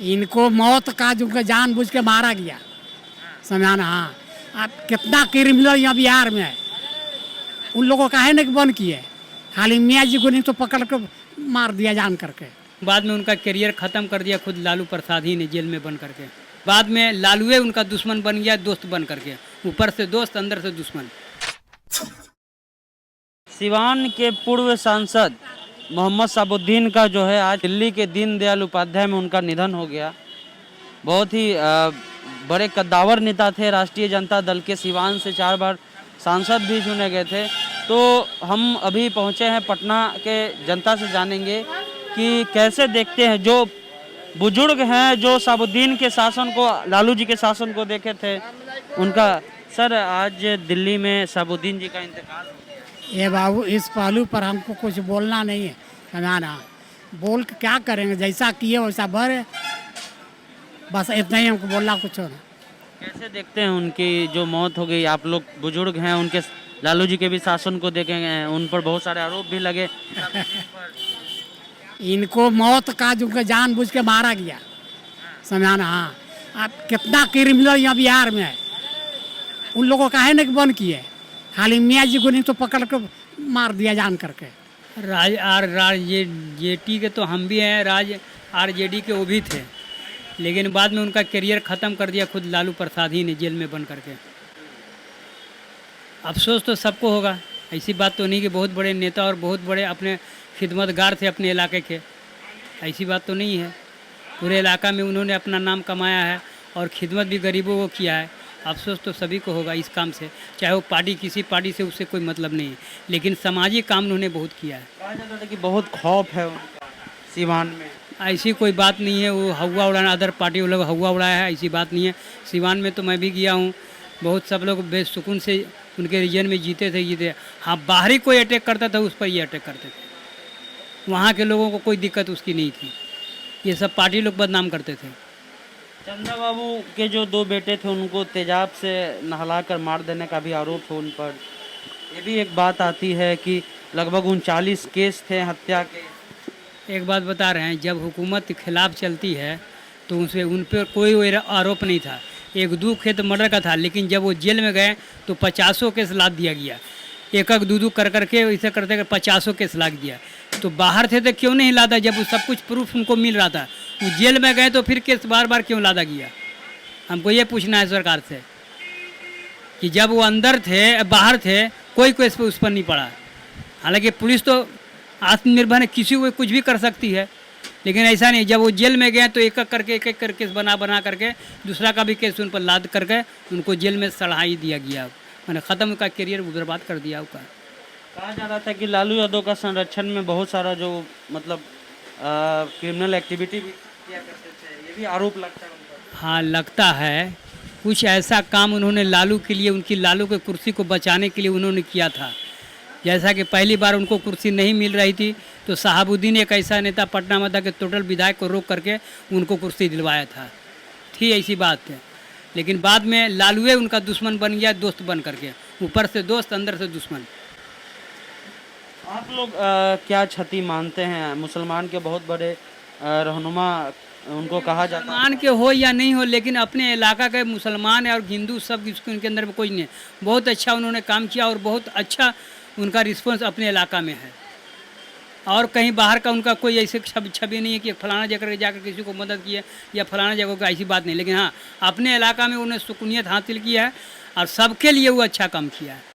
इनको मौत का जो कि जानबूझ के मारा गया समझाना। हाँ, अब कितना क्रिमिनल यहाँ बिहार में है, उन लोगों का है ना कि बंद किए, खाली मियाँ जी को नहीं तो पकड़ कर मार दिया जान करके। बाद में उनका करियर ख़त्म कर दिया खुद लालू प्रसाद ही ने जेल में बंद करके। बाद में लालूए उनका दुश्मन बन गया, दोस्त बन करके, ऊपर से दोस्त अंदर से दुश्मन। सिवान के पूर्व सांसद मोहम्मद साबुद्दीन का जो है आज दिल्ली के दीनदयाल उपाध्याय में उनका निधन हो गया। बहुत ही बड़े कद्दावर नेता थे। राष्ट्रीय जनता दल के सिवान से 4 बार सांसद भी चुने गए थे। तो हम अभी पहुंचे हैं पटना के जनता से जानेंगे कि कैसे देखते हैं जो बुजुर्ग हैं जो साबुद्दीन के शासन को, लालू जी के शासन को देखे थे उनका। सर, आज दिल्ली में साबुद्दीन जी का इंतकाल हो गया। ये बाबू, इस पहलू पर हमको कुछ बोलना नहीं है समझाना। बोल के क्या करेंगे, जैसा किए वैसा भरे, बस इतना ही हमको बोलना, कुछ ना। कैसे देखते हैं उनकी जो मौत हो गई? आप लोग बुजुर्ग हैं, उनके लालू जी के भी शासन को देखेंगे, उन पर बहुत सारे आरोप भी लगे। इनको मौत का जो कि जानबूझ के मारा गया समझाना। हाँ, अब कितना क्रिमिनल यहाँ बिहार में है, उन लोगों का है ना कि बंद किए, खाली मियाँ जी को नहीं तो पकड़ कर मार दिया जान करके। जेटी के तो हम भी हैं, आरजेडी के वो भी थे, लेकिन बाद में उनका करियर ख़त्म कर दिया खुद लालू प्रसाद ही ने जेल में बंद करके। अफसोस तो सबको होगा, ऐसी बात तो नहीं कि बहुत बड़े नेता और बहुत बड़े अपने खिदमतगार थे अपने इलाके के, ऐसी बात तो नहीं है। पूरे इलाका में उन्होंने अपना नाम कमाया है और खिदमत भी गरीबों को किया है। अफसोस तो सभी को होगा इस काम से, चाहे वो पार्टी किसी पार्टी से, उससे कोई मतलब नहीं है, लेकिन सामाजिक काम उन्होंने बहुत किया है। कहा जाता था कि बहुत खौफ है उनका सिवान में। ऐसी कोई बात नहीं है, वो हवा उड़ाना, अदर पार्टी वालों हवा उड़ाया है, ऐसी बात नहीं है। सिवान में तो मैं भी गया हूँ, बहुत सब लोग बेसुकून से उनके रीजन में जीते। हाँ, बाहरी कोई अटैक करता था उस पर ये अटैक करते थे, वहाँ के लोगों को कोई दिक्कत उसकी नहीं थी। ये सब पार्टी लोग बदनाम करते थे। चंद्रा बाबू के जो 2 बेटे थे उनको तेजाब से नहलाकर मार देने का भी आरोप है उन पर। ये भी एक बात आती है कि लगभग 39 केस थे हत्या के। एक बात बता रहे हैं, जब हुकूमत के खिलाफ चलती है तो उन पर कोई आरोप नहीं था। 1-2 खेत मर्डर का था, लेकिन जब वो जेल में गए तो 50 केस लाद दिया गया। एक 2 कर करके ऐसे करते 50 केस लाद दिया। तो बाहर थे तो क्यों नहीं लादा, जब वो सब कुछ प्रूफ उनको मिल रहा था। वो जेल में गए तो फिर केस बार क्यों लादा गया? हमको ये पूछना है सरकार से कि जब वो अंदर थे, बाहर थे, कोई केस उस पर नहीं पड़ा। हालांकि पुलिस तो आत्मनिर्भर है, किसी को कुछ भी कर सकती है, लेकिन ऐसा नहीं। जब वो जेल में गए तो एक एक कर केस बना करके दूसरा का भी केस उन पर लाद करके उनको जेल में सड़ाई दिया गया। मैंने ख़त्म उनका करियर बर्बाद कर दिया उनका। कहा जा रहा था कि लालू यादव का संरक्षण में बहुत सारा जो मतलब क्रिमिनल एक्टिविटी भी किया करते थे, ये भी आरोप लगता है उन पर। हाँ, लगता है कुछ ऐसा काम उन्होंने लालू के लिए, उनकी लालू के कुर्सी को बचाने के लिए उन्होंने किया था। जैसा कि पहली बार उनको कुर्सी नहीं मिल रही थी तो साहबुद्दीन एक ऐसा नेता पटना में था कि टोटल विधायक को रोक करके उनको कुर्सी दिलवाया था। थी ऐसी बात है, लेकिन बाद में लालूए उनका दुश्मन बन गया, दोस्त बन करके, ऊपर से दोस्त अंदर से दुश्मन। आप लोग क्या क्षति मानते हैं? मुसलमान के बहुत बड़े रहनुमा उनको कहा जाता है। मुसलमान के हो या नहीं हो, लेकिन अपने इलाका के मुसलमान और हिंदू सब उनके अंदर में कोई नहीं। बहुत अच्छा उन्होंने काम किया और बहुत अच्छा उनका रिस्पॉन्स अपने इलाका में है। और कहीं बाहर का उनका कोई ऐसे छवि नहीं है कि फलाना जगह जाकर किसी को मदद की है या फलाना जगह का, ऐसी बात नहीं। लेकिन हाँ, अपने इलाका में उन्हें सुकूनियत हासिल की है और सबके लिए वो अच्छा काम किया है।